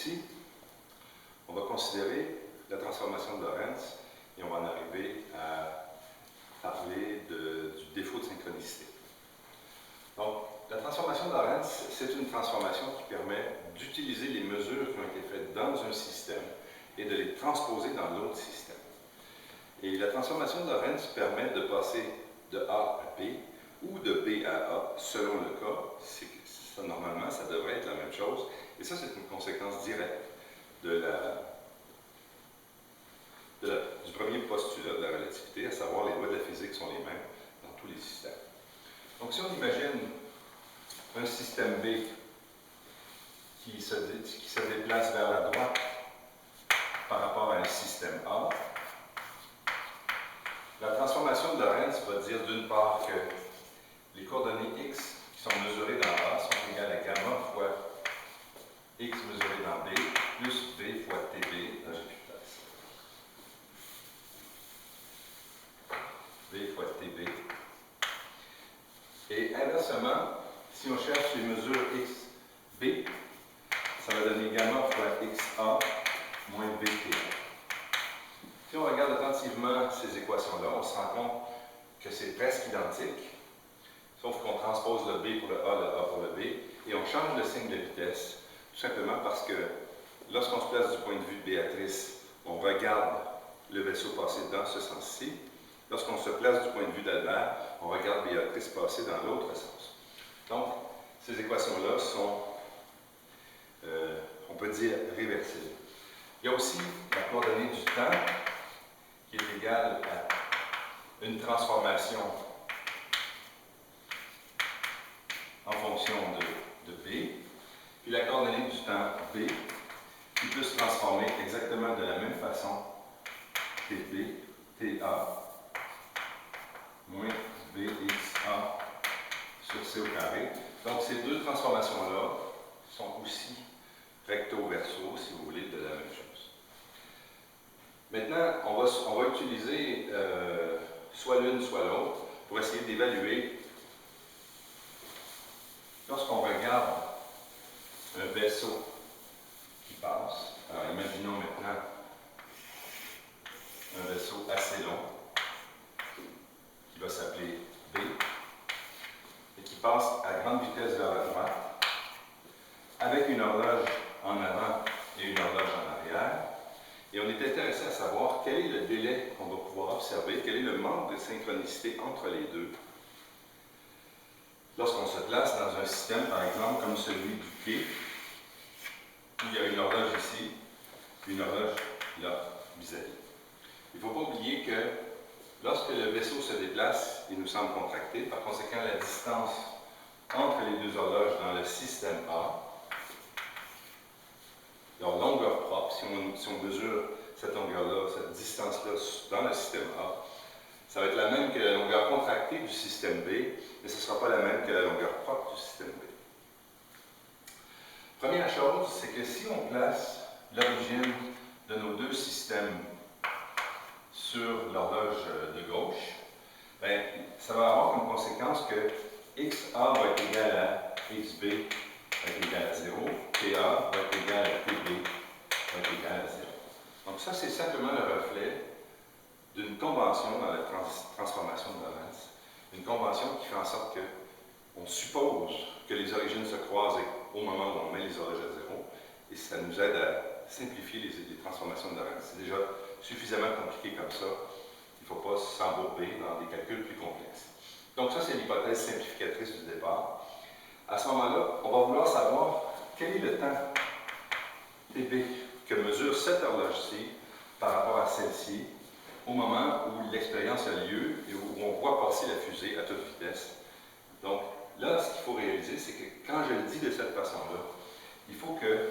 ici, on va considérer la transformation de Lorentz et on va en arriver à parler du défaut de synchronicité. Donc, la transformation de Lorentz, c'est une transformation qui permet d'utiliser les mesures qui ont été faites dans un système et de les transposer dans l'autre système. Et la transformation de Lorentz permet de passer de A à B ou de B à A, selon le cas. Normalement, ça devrait être la même chose. Et ça, c'est une conséquence directe du premier postulat de la relativité, à savoir les lois de la physique sont les mêmes dans tous les systèmes. Donc, si on imagine un système B qui se déplace vers la droite par rapport à un système A, la transformation de Lorentz va dire d'une part que les coordonnées x qui sont mesurées dans A sont égales à gamma fois x mesuré dans B plus b fois tb dans G-vitesse. B fois tb. Et inversement, si on cherche les mesures xb, ça va donner gamma fois xa moins bt. Si on regarde attentivement ces équations-là, on se rend compte que c'est presque identique, sauf qu'on transpose le B pour le A pour le B, et on change le signe de vitesse, tout simplement parce que lorsqu'on se place du point de vue de Béatrice, on regarde le vaisseau passer dans ce sens-ci. Lorsqu'on se place du point de vue d'Albert, on regarde Béatrice passer dans l'autre sens. Donc, ces équations-là sont, on peut dire, réversibles. Il y a aussi la coordonnée du temps, qui est égale à une transformation en fonction de B, puis la coordonnée du temps B, qui peut se transformer exactement de la même façon TB, TA, moins BXA sur C au carré. Donc, ces deux transformations-là sont aussi recto-verso, si vous voulez, de la même chose. Maintenant, on va utiliser soit l'une, soit l'autre pour essayer d'évaluer, lorsqu'on regarde un vaisseau qui passe. Alors, imaginons maintenant un vaisseau assez long qui va s'appeler B et qui passe à grande vitesse vers la droite avec une horloge en avant et une horloge en arrière. Et on est intéressé à savoir quel est le délai qu'on va pouvoir observer, quel est le manque de synchronicité entre les deux. Lorsqu'on se place dans un système, par exemple, comme celui du quai, où il y a une horloge ici, une horloge là, vis-à-vis. Il ne faut pas oublier que lorsque le vaisseau se déplace, il nous semble contracté. Par conséquent, la distance entre les deux horloges dans le système A, leur longueur propre, si on mesure cette longueur-là, cette distance-là dans le système A, ça va être la même que la longueur contractée du système B, mais ce ne sera pas la même que la longueur propre du système B. Première chose, c'est que si on place l'origine de nos deux systèmes sur l'horloge de gauche, bien, ça va avoir comme conséquence que XA va être égal à XB va être égal à 0, TA va être égal à TB va être égal à 0. Donc ça, c'est simplement le reflet d'une convention dans la transformation de Lorentz, une convention qui fait en sorte qu'on suppose que les origines se croisent au moment où on met les horloges à 0, et ça nous aide à simplifier les transformations de Lorentz. C'est déjà suffisamment compliqué comme ça, il ne faut pas s'embourber dans des calculs plus complexes. Donc ça, c'est l'hypothèse simplificatrice du départ. À ce moment-là, on va vouloir savoir quel est le temps TB que mesure cette horloge-ci par rapport à celle-ci au moment où l'expérience a lieu et où on voit passer la fusée à toute vitesse. Donc là, ce qu'il faut réaliser, c'est que quand je le dis de cette façon-là, il faut que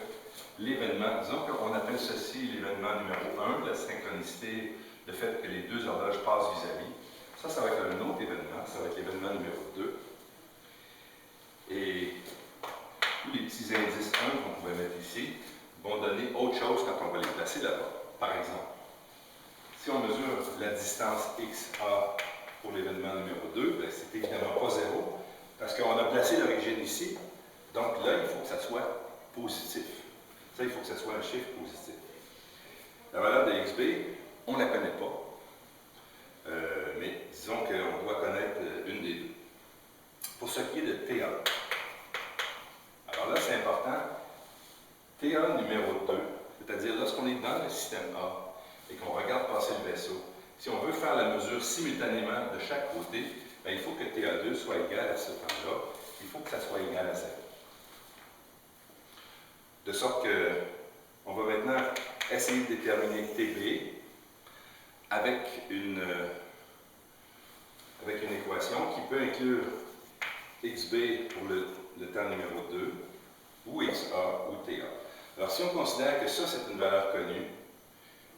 l'événement, disons qu'on appelle ceci l'événement numéro 1, la synchronicité, le fait que les deux horloges passent vis-à-vis, ça va être un autre événement, ça va être l'événement numéro 2. Et tous les petits indices 1 qu'on pouvait mettre ici vont donner autre chose quand on va les placer là-bas. Par exemple, si on mesure la distance XA pour l'événement numéro 2, bien, c'est évidemment pas 0, parce qu'on a placé l'origine ici, donc là, il faut que ça soit positif. Ça, il faut que ce soit un chiffre positif. La valeur de xb, on ne la connaît pas, mais disons qu'on doit connaître une des deux. Pour ce qui est de TA, alors là, c'est important, TA numéro 2, c'est-à-dire lorsqu'on est dans le système A et qu'on regarde passer le vaisseau, si on veut faire la mesure simultanément de chaque côté, bien, il faut que TA2 soit égal à ce temps-là, il faut que ça soit égal à 0. De sorte que on va maintenant essayer de déterminer TB avec une équation qui peut inclure XB pour le temps numéro 2, ou XA ou TA. Alors si on considère que ça c'est une valeur connue,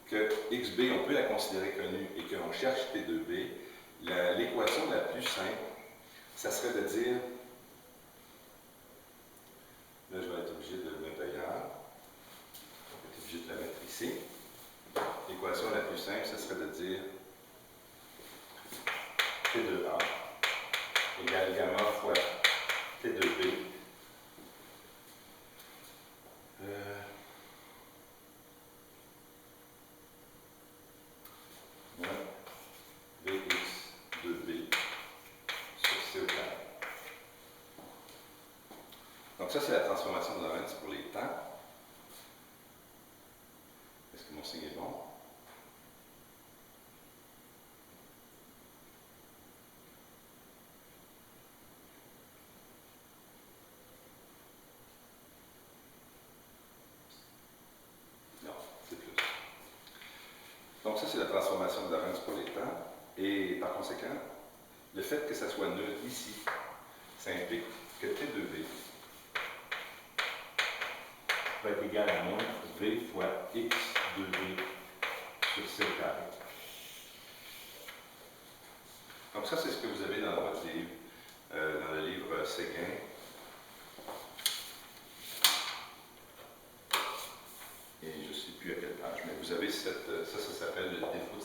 que XB on peut la considérer connue et qu'on cherche T2B, l'équation la plus simple, ça serait de dire, là je vais être obligé de le mettre ailleurs, je vais être obligé de la mettre ici. L'équation la plus simple, ce serait de dire T2A égale gamma fois T2B moins Vx2B sur C au carré. Donc ça, c'est la transformation de Lorentz pour les temps. Est-ce que mon signe est bon? Non, c'est plus. Donc ça, c'est la transformation de Lorentz pour les temps. Et par conséquent, le fait que ça soit nul ici, ça implique que T2B va être égal à moins V fois X2V sur C au carré. Donc ça, c'est ce que vous avez dans votre livre, dans le livre Séguin. Et je ne sais plus à quelle page, mais vous avez ça s'appelle le défaut de